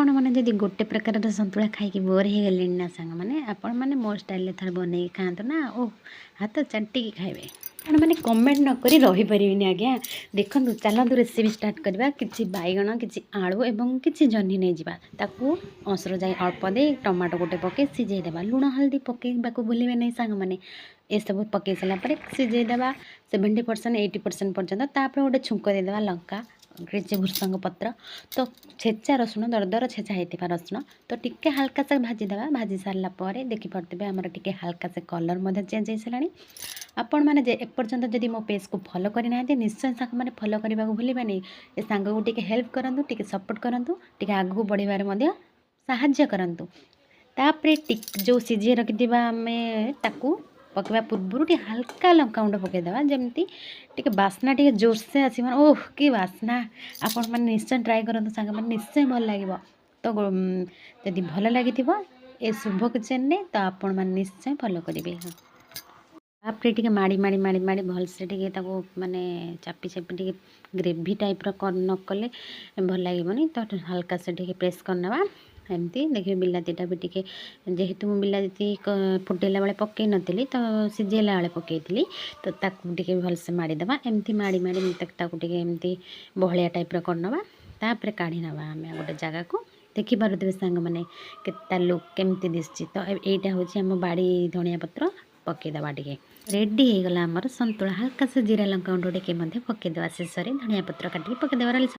आपण मैंने जदि गोटे प्रकार सतुला खाई बोर हो गले ना सांग मैंने आपण मैंने मो स्टाइल थर बन खातु ना ओ हाथ चाटिकी खाइबे आपण मैंने कमेंट नक रही पारे आज्ञा। देखु चलतु रेसिपी स्टार्ट करवा कि बैगण कि आलू एवं कि जह्नी नहीं जावा ताकू अंसर जाए अल्प दे टमाटो गोटे पके सीझेदेवा लुण हल्दी पकईक भूलें नहीं सांग मैंने ये सब पकई सारापर सीझेदेवा 70% 80% पर्यटन तापर गोटे छुंक देदेवा लंका किसी भृषंग पत्र तो छेचा रसुण दरदर छेचा होता रसुण तो टिके हाल्का से भाजीदेवा भाजी सारापर देखिपे आमर टे हाल्का से कलर चेंज हो सारा आपण मैंने एपर्यंत जदि मो पेज को फॉलो करना निश्चय सांग मैंने फॉलो करने को भूलें नहीं ए सांग को टे हेल्प करूँ टे सपोर्ट करूँ टे आगू बढ़ार साहाय्य करूँ तापर जो सीझे रखी आम ताकू पकवा पूर्व टे हल्का लंका गुंड पकईदेवा जमती टे बास्ना टे जोर से आस ओह कि बास्ना आपण मैंने निश्चय ट्राए करूँ सांग मैंने निश्चय भल लगे तो जदि भल लगी ए शुभ किचन ने तो आपण मैंने निश्चय फॉलो करेंगे तापर टे माड़ी माड़ी माड़ी माड़ी भलसे टे माने चापी चापी टे ग्रेवी टाइप न कले भल लगे तो हल्का से टे प्रेस करना एमती देखिए बिलातीटा भी टी जेहेतु मुझे बिलाती फुटेला बेले पकई नी तो सीझेला बेले पकई तो ताकू टे भलसे माड़ीदेवा एमती माड़ी माड़ी टे एमती बहलिया टाइप करनवा तापर काढ़ी नवा आम गोटे जगह को देखिपे सांग मैंने के लुक केमती दिशा तो यहाँ हूँ आम बाड़ी धनिया पत्र पकईदेवा टे रेडी हो गला आमर संतुला हल्का से जीरा लंका गुंड टे पकईदेवा शेष धनिया पत्र काटिक पकईदेवा।